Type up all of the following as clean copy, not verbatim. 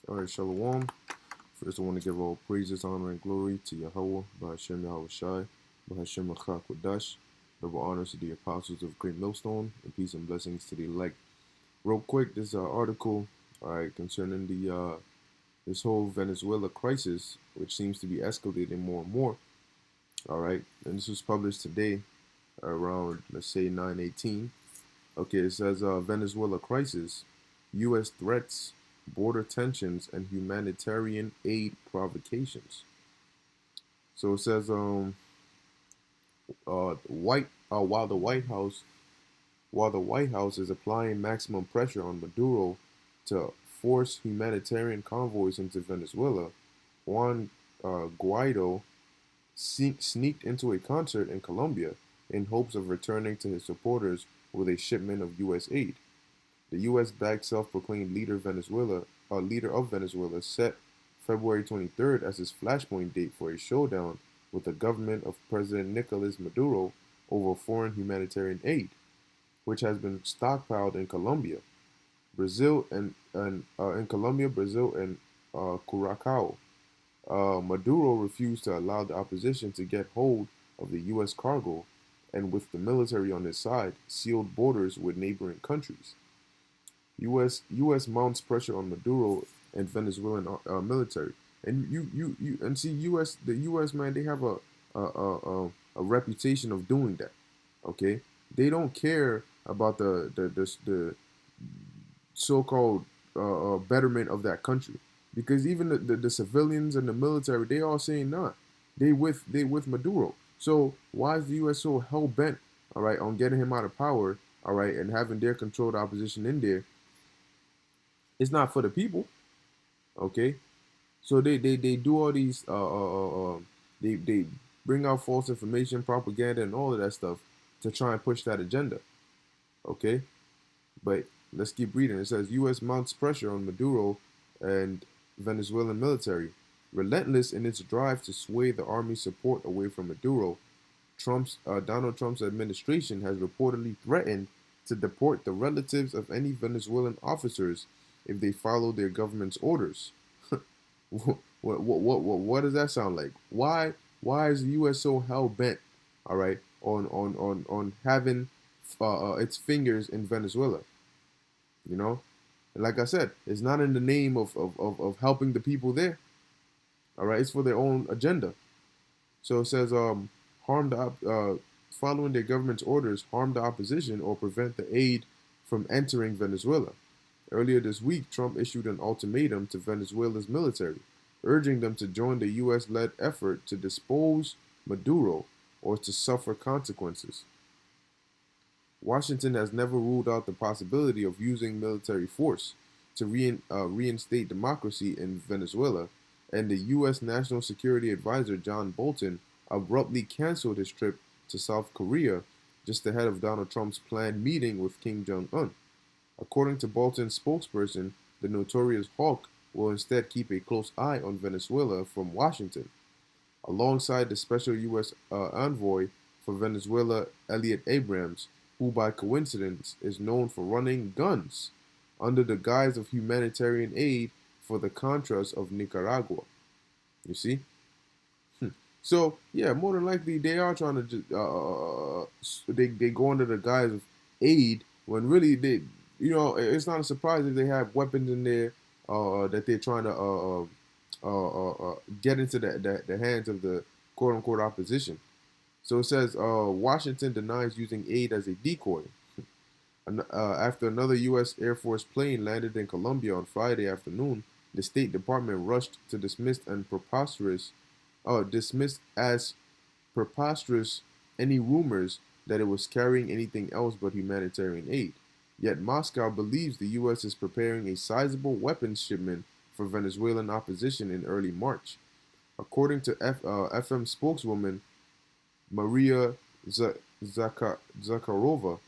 All right, Shalom. First, I want to give all praises, honor, and glory to Yahweh, Bahashem Yahweh Shai, Bahashem Achak Wadash. Double honors to the apostles of Great Millstone, and peace and blessings to the elect. Real quick, this article, all right, concerning the this whole Venezuela crisis, which seems to be escalating more and more. All right, and this was published today around, let's say, 9:18. Okay, it says Venezuela crisis, U.S. threats, border tensions, and humanitarian aid provocations. So it says white while the White House is applying maximum pressure on Maduro to force humanitarian convoys into Venezuela, Juan Guaido sneaked into a concert in Colombia in hopes of returning to his supporters with a shipment of U.S. aid. The U.S.-backed self-proclaimed leader of Venezuela, set February 23rd as his flashpoint date for a showdown with the government of President Nicolas Maduro over foreign humanitarian aid, which has been stockpiled in Colombia, Brazil, and Curacao. Maduro refused to allow the opposition to get hold of the U.S. cargo, and with the military on his side, sealed borders with neighboring countries. U.S. mounts pressure on Maduro and Venezuelan military, and and see the U.S. man, they have a reputation of doing that. Okay, they don't care about the so-called betterment of that country, because even the civilians and the military, they all saying nah, they with Maduro. So why is the U.S. so hell bent, all right, on getting him out of power, all right, and having their controlled opposition in there? It's not for the people, okay? So they do all these they bring out false information, propaganda, and all of that stuff to try and push that agenda, okay? But let's keep reading. It says U.S. mounts pressure on Maduro and Venezuelan military, relentless in its drive to sway the army's support away from Maduro. Donald Trump's administration has reportedly threatened to deport the relatives of any Venezuelan officers if they follow their government's orders. What does that sound like? Why is the U.S. so hell bent, all right, on having its fingers in Venezuela? You know, and like I said, it's not in the name of helping the people there. All right, it's for their own agenda. So it says harm the following their government's orders, harm the opposition or prevent the aid from entering Venezuela. Earlier this week, Trump issued an ultimatum to Venezuela's military, urging them to join the U.S.-led effort to depose Maduro or to suffer consequences. Washington has never ruled out the possibility of using military force to reinstate democracy in Venezuela, and the U.S. National Security Advisor John Bolton abruptly canceled his trip to South Korea just ahead of Donald Trump's planned meeting with Kim Jong un. According to Bolton's spokesperson, the notorious hawk will instead keep a close eye on Venezuela from Washington, alongside the special U.S. Envoy for Venezuela, Elliot Abrams, who by coincidence is known for running guns under the guise of humanitarian aid for the Contras of Nicaragua. You see? So yeah, more than likely they are trying to just they go under the guise of aid when really they, it's not a surprise if they have weapons in there that they're trying to get into the hands of the quote unquote opposition. So it says Washington denies using aid as a decoy. After another U.S. Air Force plane landed in Colombia on Friday afternoon, the State Department rushed to dismiss as preposterous any rumors that it was carrying anything else but humanitarian aid. Yet Moscow believes the U.S. is preparing a sizable weapons shipment for Venezuelan opposition in early March. According to FM spokeswoman Maria Zakharova,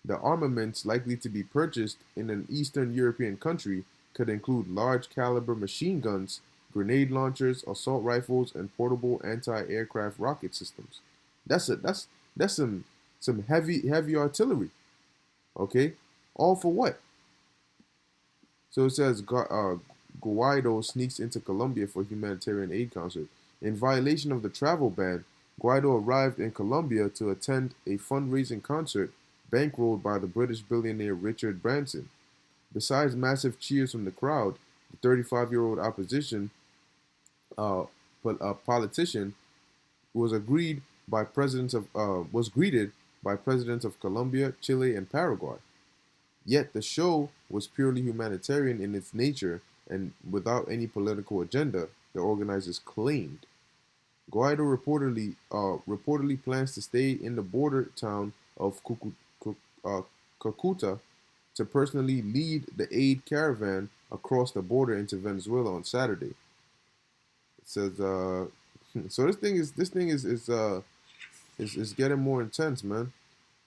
the armaments likely to be purchased in an Eastern European country could include large caliber machine guns, grenade launchers, assault rifles, and portable anti-aircraft rocket systems. That's some heavy artillery. Okay, all for what? So it says Guaido sneaks into Colombia for humanitarian aid concert. In violation of the travel ban, Guaido arrived in Colombia to attend a fundraising concert bankrolled by the British billionaire Richard Branson. Besides massive cheers from the crowd, the 35-year-old opposition uh, politician was greeted by presidents of Colombia, Chile, and Paraguay. Yet the show was purely humanitarian in its nature and without any political agenda, the organizers claimed. Guaido reportedly plans to stay in the border town of Cucuta to personally lead the aid caravan across the border into Venezuela on Saturday. It says, so this thing is getting more intense, man.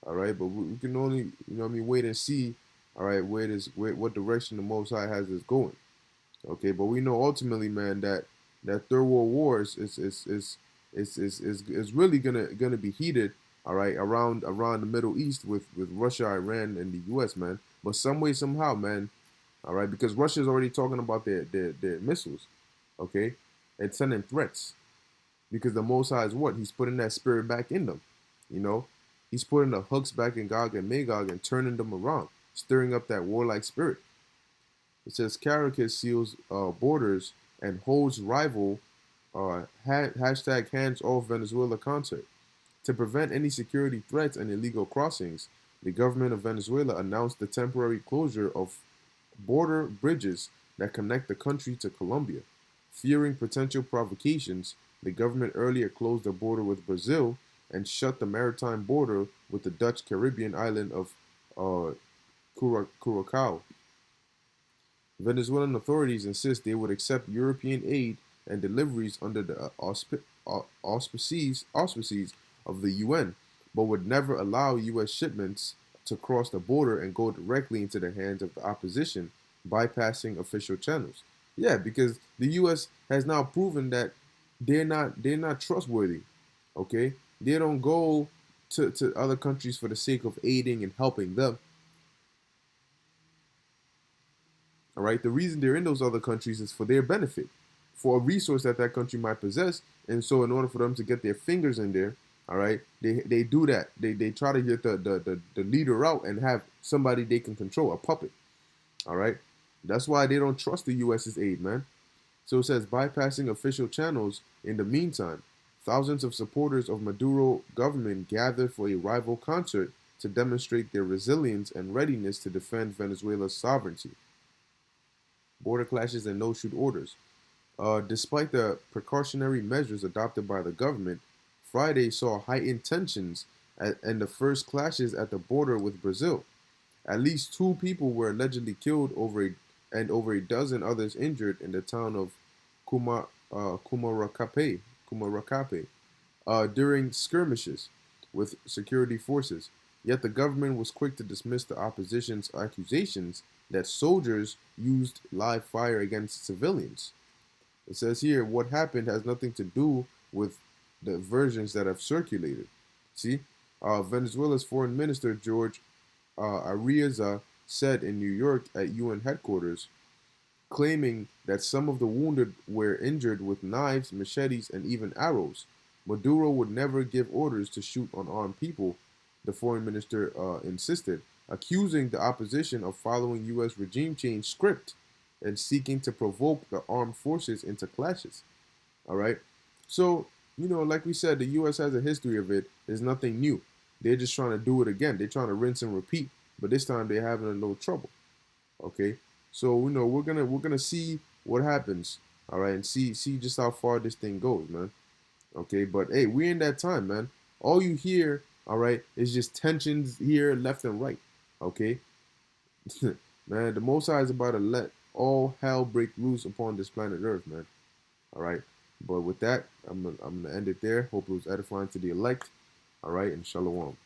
All right, but we can only wait and see. All right, what direction the Most High has us going. Okay, but we know ultimately, man, that Third World War is really gonna be heated. All right, around the Middle East with Russia, Iran, and the U.S., man. But some way, somehow, man. All right, because Russia's already talking about their missiles. Okay, and sending threats because the Most High is what? He's putting that spirit back in them. You know, he's putting the hooks back in Gog and Magog and turning them around, stirring up that warlike spirit. It says Caracas seals borders and holds rival hashtag hands off Venezuela concert. To prevent any security threats and illegal crossings, the government of Venezuela announced the temporary closure of border bridges that connect the country to Colombia. Fearing potential provocations, the government earlier closed the border with Brazil and shut the maritime border with the Dutch Caribbean island of uh, Curacao. Venezuelan authorities insist they would accept European aid and deliveries under the auspices of the UN, but would never allow U.S. shipments to cross the border and go directly into the hands of the opposition, bypassing official channels. Yeah, because the U.S. has now proven that they're not trustworthy. Okay, they don't go to other countries for the sake of aiding and helping them. All right. The reason they're in those other countries is for their benefit, for a resource that that country might possess. And so, in order for them to get their fingers in there, all right, they do that. They try to get the leader out and have somebody they can control, a puppet. All right. That's why they don't trust the U.S.'s aid, man. So it says bypassing official channels. In the meantime, thousands of supporters of Maduro government gathered for a rival concert to demonstrate their resilience and readiness to defend Venezuela's sovereignty. Border clashes and no-shoot orders. Despite the precautionary measures adopted by the government, Friday saw heightened tensions and the first clashes at the border with Brazil. At least two people were allegedly killed and over a dozen others injured in the town of Cumaracapé during skirmishes with security forces. Yet the government was quick to dismiss the opposition's accusations that soldiers used live fire against civilians. It says here what happened has nothing to do with the versions that have circulated. See, Venezuela's foreign minister George Ariza said in New York at UN headquarters, claiming that some of the wounded were injured with knives, machetes, and even arrows. Maduro would never give orders to shoot unarmed people, the foreign minister insisted, accusing the opposition of following U.S. regime change script and seeking to provoke the armed forces into clashes. All right. So, like we said, the U.S. has a history of it. There's nothing new. They're just trying to do it again. They're trying to rinse and repeat, but this time they're having a little trouble. Okay. So we're gonna see what happens. All right, and see just how far this thing goes, man. Okay, but hey, we're in that time, man. All you hear, all right, is just tensions here, left and right. Okay, man, the Most High is about to let all hell break loose upon this planet Earth, man. All right, but with that, I'm gonna end it there. Hope it was edifying to the elect. All right, and shalom.